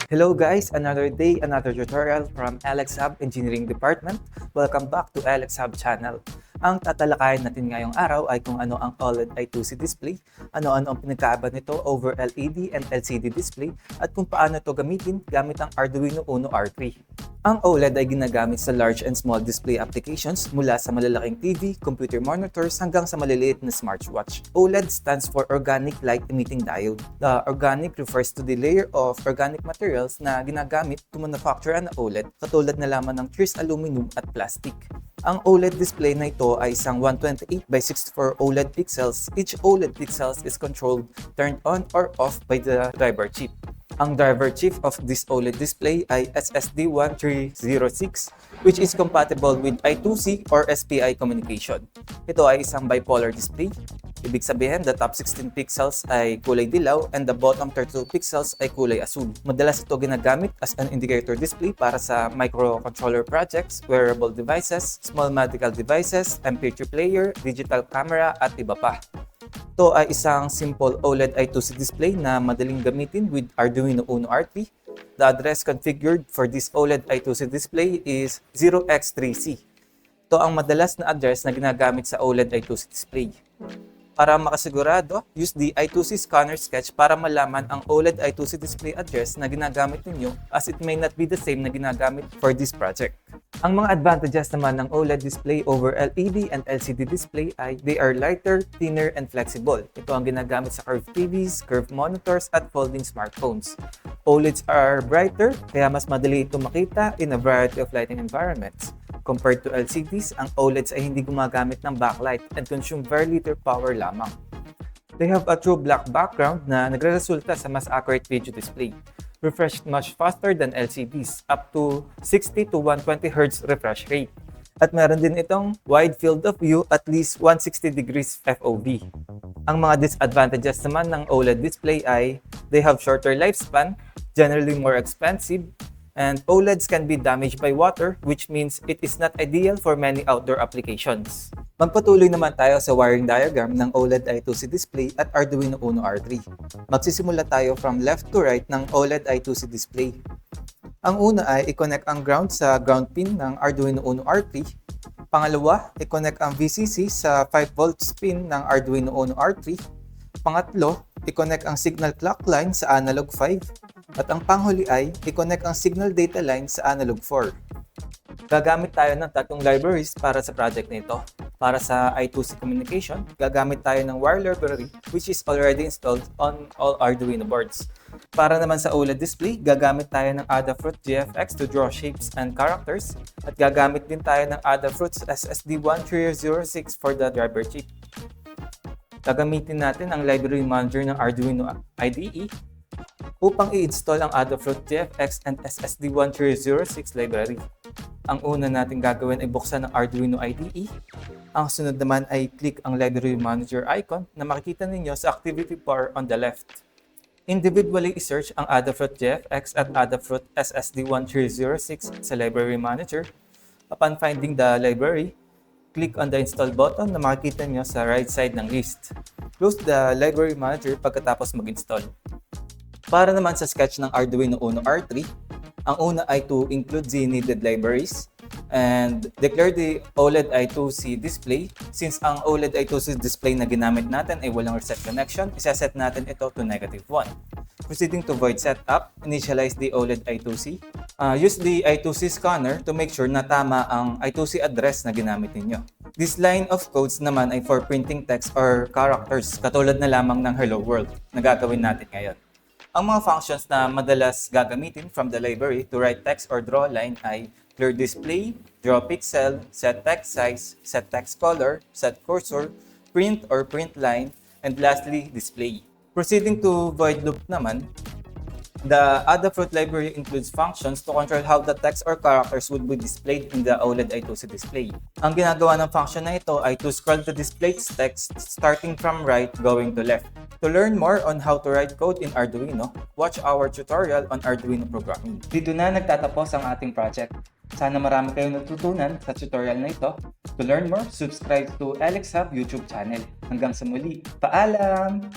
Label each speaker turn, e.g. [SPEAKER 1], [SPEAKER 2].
[SPEAKER 1] Hello guys, another day, another tutorial from Elexhub Engineering Department. Welcome back to Elexhub channel. Ang tatalakayin natin ngayong araw ay kung ano ang OLED I2C display, ano-ano ang pinagkaiba nito over LED and LCD display, at kung paano ito gamitin gamit ang Arduino Uno R3. Ang OLED ay ginagamit sa large and small display applications mula sa malalaking TV, computer monitors hanggang sa maliliit na smartwatch. OLED stands for Organic Light Emitting Diode. The organic refers to the layer of organic materials na ginagamit to manufacture an OLED, katulad na lamang ng pierced aluminum at plastic. Ang OLED display na ito ay isang 128 by 64 OLED pixels. Each OLED pixels is controlled, turned on or off by the driver chip. Ang driver chip of this OLED display ay SSD1306, which is compatible with I2C or SPI communication. Ito ay isang bipolar display. Ibig sabihin, the top 16 pixels ay kulay dilaw and the bottom 32 pixels ay kulay asul. Madalas ito ginagamit as an indicator display para sa microcontroller projects, wearable devices, small medical devices, MP3 player, digital camera at iba pa. Ito ay isang simple OLED I2C display na madaling gamitin with Arduino Uno R3. The address configured for this OLED I2C display is 0x3C. Ito ang madalas na address na ginagamit sa OLED I2C display. Para makasigurado, use the I2C scanner sketch para malaman ang OLED I2C display address na ginagamit ninyo, as it may not be the same na ginagamit for this project. Ang mga advantages naman ng OLED display over LED and LCD display ay they are lighter, thinner, and flexible. Ito ang ginagamit sa curved TVs, curved monitors, at folding smartphones. OLEDs are brighter, kaya mas madali ito makita in a variety of lighting environments. Compared to LCDs, ang OLEDs ay hindi gumagamit ng backlight and consume very little power lamang. They have a true black background na nagreresulta sa mas accurate video display. Refreshed much faster than LCDs, up to 60 to 120 Hz refresh rate. At meron din itong wide field of view at least 160 degrees FOV. Ang mga disadvantages naman ng OLED display ay they have shorter lifespan, generally more expensive, and OLEDs can be damaged by water, which means it is not ideal for many outdoor applications. Magpatuloy naman tayo sa wiring diagram ng OLED I2C display at Arduino Uno R3. Magsisimula tayo from left to right ng OLED I2C display. Ang una ay i-connect ang ground sa ground pin ng Arduino Uno R3. Pangalawa, i-connect ang VCC sa 5 volts pin ng Arduino Uno R3. Pangatlo, i-connect ang signal clock line sa analog 5. At ang panghuli ay i-connect ang signal data line sa analog 4. Gagamit tayo ng tatlong libraries para sa project na ito. Para sa I2C communication, gagamit tayo ng wire library which is already installed on all Arduino boards. Para naman sa OLED display, gagamit tayo ng Adafruit GFX to draw shapes and characters. At gagamit din tayo ng Adafruit SSD1306 for the driver chip. Gagamitin natin ang library manager ng Arduino IDE upang i-install ang Adafruit GFX and SSD1306 library. Ang una natin gagawin ay buksan ang Arduino IDE. Ang sunod naman ay click ang library manager icon na makikita ninyo sa activity bar on the left. Individually i-search ang Adafruit GFX at Adafruit SSD1306 sa library manager. Upon finding the library, click on the install button na makikita nyo sa right side ng list. Close the library manager pagkatapos mag-install. Para naman sa sketch ng Arduino Uno R3, ang una ay to include the needed libraries and declare the OLED I2C display. Since ang OLED I2C display na ginamit natin ay walang reset connection, isaset natin ito to -1. Proceeding to void setup, initialize the OLED I2C. Use the I2C scanner to make sure na tama ang I2C address na ginamit ninyo. This line of codes naman ay for printing text or characters, katulad na lamang ng Hello World na gagawin natin ngayon. Ang mga functions na madalas gagamitin from the library to write text or draw line ay clear display, draw pixel, set text size, set text color, set cursor, print or print line, and lastly, display. Proceeding to void loop naman, the Adafruit library includes functions to control how the text or characters would be displayed in the OLED I2C display. Ang ginagawa ng function na ito ay to scroll the displayed text starting from right going to left. To learn more on how to write code in Arduino, watch our tutorial on Arduino programming. Dito na nagtatapos ang ating project. Sana marami kayong natutunan sa tutorial na ito. To learn more, subscribe to Elexhub YouTube channel. Hanggang sa muli, paalam!